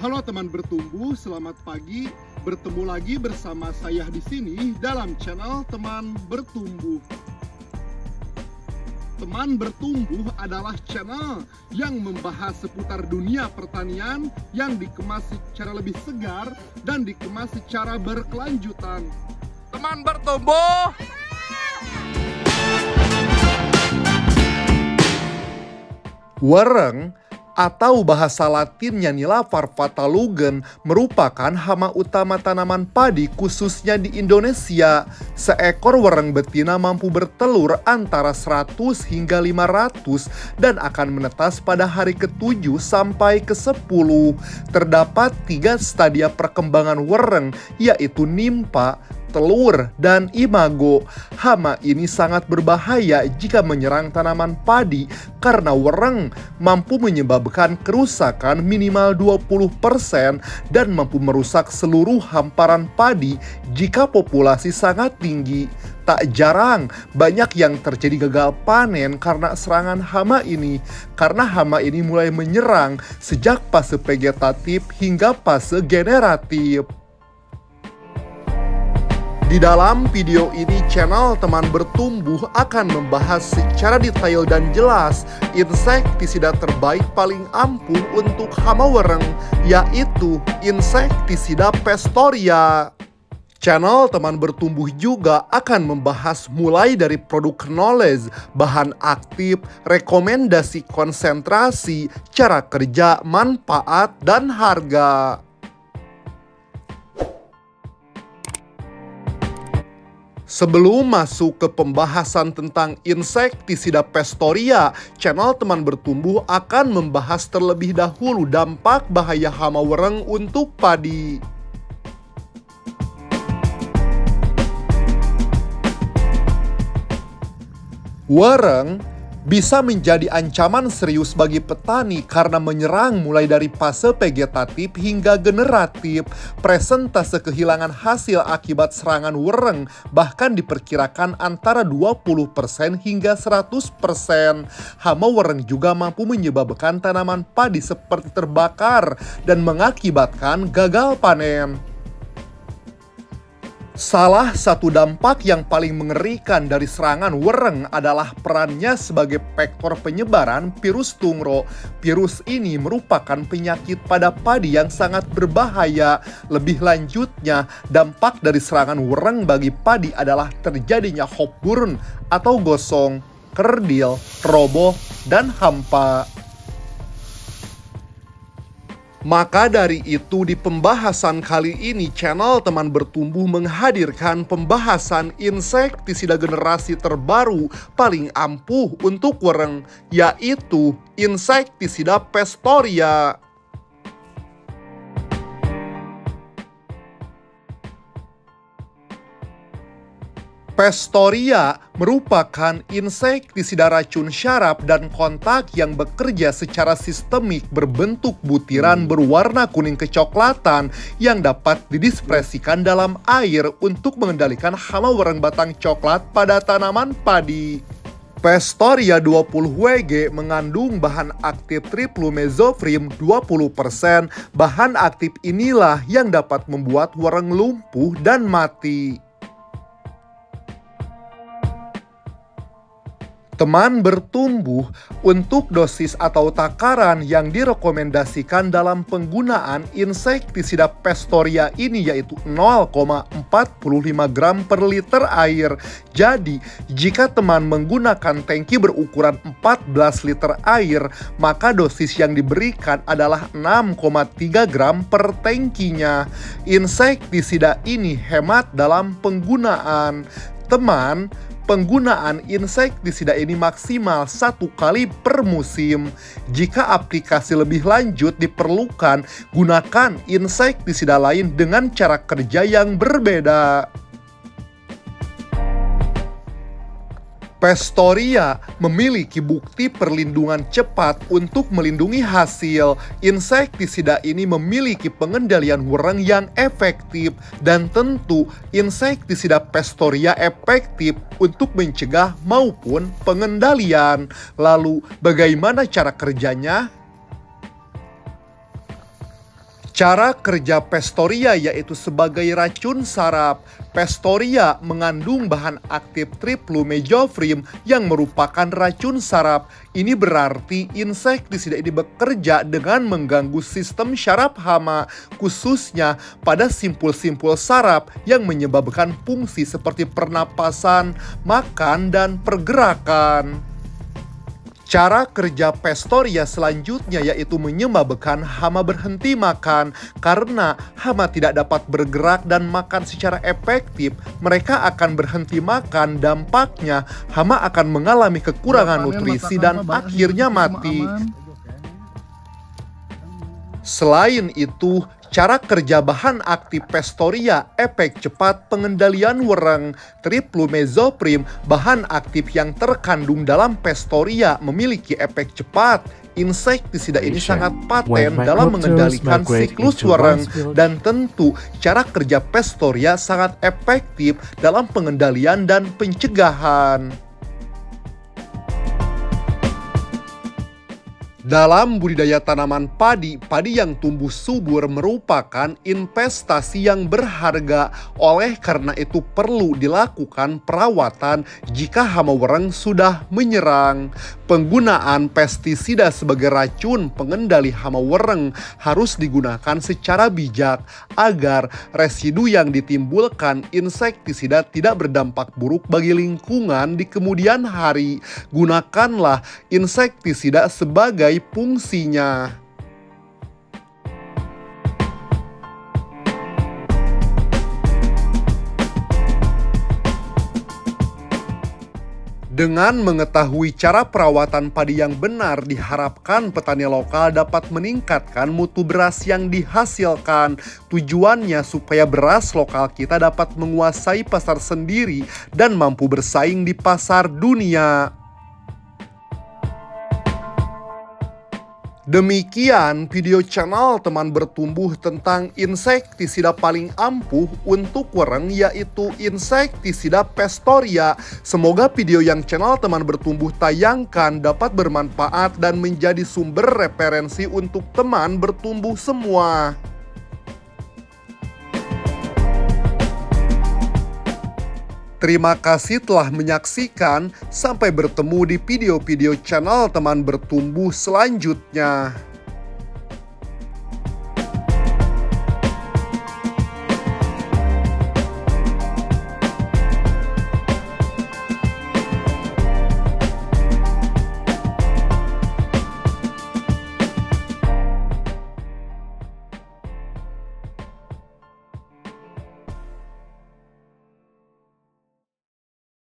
Halo teman bertumbuh, selamat pagi. Bertemu lagi bersama saya di sini dalam channel Teman Bertumbuh. Teman Bertumbuh adalah channel yang membahas seputar dunia pertanian yang dikemas secara lebih segar dan dikemas secara berkelanjutan. Teman Bertumbuh. Wereng atau bahasa Latinnya Nilaphar fatalugen merupakan hama utama tanaman padi khususnya di Indonesia. Seekor wereng betina mampu bertelur antara 100 hingga 500 dan akan menetas pada hari ke-7 sampai ke-10. Terdapat 3 stadia perkembangan wereng, yaitu nimpa, telur, dan imago. Hama ini sangat berbahaya jika menyerang tanaman padi karena wereng mampu menyebabkan kerusakan minimal 20% dan mampu merusak seluruh hamparan padi jika populasi sangat tinggi. Tak jarang banyak yang terjadi gagal panen karena serangan hama ini, karena hama ini mulai menyerang sejak fase vegetatif hingga fase generatif. Di dalam video ini, channel Teman Bertumbuh akan membahas secara detail dan jelas insektisida terbaik paling ampuh untuk hama wereng, yaitu insektisida Pastoria. Channel Teman Bertumbuh juga akan membahas mulai dari produk knowledge, bahan aktif, rekomendasi konsentrasi, cara kerja, manfaat, dan harga. Sebelum masuk ke pembahasan tentang insektisida Pastoria, channel Teman Bertumbuh akan membahas terlebih dahulu dampak bahaya hama wereng untuk padi. Wereng bisa menjadi ancaman serius bagi petani karena menyerang mulai dari fase vegetatif hingga generatif. Presentase kehilangan hasil akibat serangan wereng bahkan diperkirakan antara 20% hingga 100%. Hama wereng juga mampu menyebabkan tanaman padi seperti terbakar dan mengakibatkan gagal panen. Salah satu dampak yang paling mengerikan dari serangan wereng adalah perannya sebagai vektor penyebaran virus tungro. Virus ini merupakan penyakit pada padi yang sangat berbahaya. Lebih lanjutnya, dampak dari serangan wereng bagi padi adalah terjadinya hopburn atau gosong, kerdil, roboh, dan hampa. Maka dari itu, di pembahasan kali ini channel Teman Bertumbuh menghadirkan pembahasan insektisida generasi terbaru paling ampuh untuk wereng, yaitu insektisida Pastoria. Pastoria merupakan insektisida racun syaraf dan kontak yang bekerja secara sistemik berbentuk butiran berwarna kuning kecoklatan yang dapat didispersikan dalam air untuk mengendalikan hama wereng batang coklat pada tanaman padi. Pastoria 20WG mengandung bahan aktif triflumezofrim 20%. Bahan aktif inilah yang dapat membuat wereng lumpuh dan mati. Teman Bertumbuh, untuk dosis atau takaran yang direkomendasikan dalam penggunaan insektisida Pastoria ini yaitu 0,45 gram per liter air. Jadi, jika teman menggunakan tangki berukuran 14 liter air, maka dosis yang diberikan adalah 6,3 gram per tangkinya. Insektisida ini hemat dalam penggunaan. Teman, penggunaan insektisida ini maksimal 1 kali per musim. Jika aplikasi lebih lanjut diperlukan, gunakan insektisida lain dengan cara kerja yang berbeda. Pastoria memiliki bukti perlindungan cepat untuk melindungi hasil. Insektisida ini memiliki pengendalian wereng yang efektif, dan tentu insektisida Pastoria efektif untuk mencegah maupun pengendalian. Lalu, bagaimana cara kerjanya? Cara kerja Pastoria yaitu sebagai racun sarap. Pastoria mengandung bahan aktif triflumezofrim yang merupakan racun sarap. Ini berarti insektisida ini bekerja dengan mengganggu sistem syaraf hama, khususnya pada simpul-simpul saraf yang menyebabkan fungsi seperti pernapasan, makan, dan pergerakan. Cara kerja Pastoria selanjutnya yaitu menyebabkan hama berhenti makan. Karena hama tidak dapat bergerak dan makan secara efektif, mereka akan berhenti makan. Dampaknya hama akan mengalami kekurangan nutrisi dan akhirnya mati. Selain itu, cara kerja bahan aktif Pastoria, efek cepat pengendalian wereng. Triflumezofrim, bahan aktif yang terkandung dalam Pastoria, memiliki efek cepat. Insektisida ini sangat paten dalam mengendalikan siklus wereng, dan tentu cara kerja Pastoria sangat efektif dalam pengendalian dan pencegahan. Dalam budidaya tanaman padi, padi yang tumbuh subur merupakan investasi yang berharga. Oleh karena itu perlu dilakukan perawatan jika hama wereng sudah menyerang. Penggunaan pestisida sebagai racun pengendali hama wereng harus digunakan secara bijak agar residu yang ditimbulkan insektisida tidak berdampak buruk bagi lingkungan di kemudian hari. Gunakanlah insektisida sebagai fungsinya. Dengan mengetahui cara perawatan padi yang benar, diharapkan petani lokal dapat meningkatkan mutu beras yang dihasilkan. Tujuannya supaya beras lokal kita dapat menguasai pasar sendiri dan mampu bersaing di pasar dunia. Demikian video channel Teman Bertumbuh tentang insektisida paling ampuh untuk wereng, yaitu insektisida Pastoria. Semoga video yang channel Teman Bertumbuh tayangkan dapat bermanfaat dan menjadi sumber referensi untuk teman bertumbuh semua. Terima kasih telah menyaksikan. Sampai bertemu di video-video channel Teman Bertumbuh selanjutnya.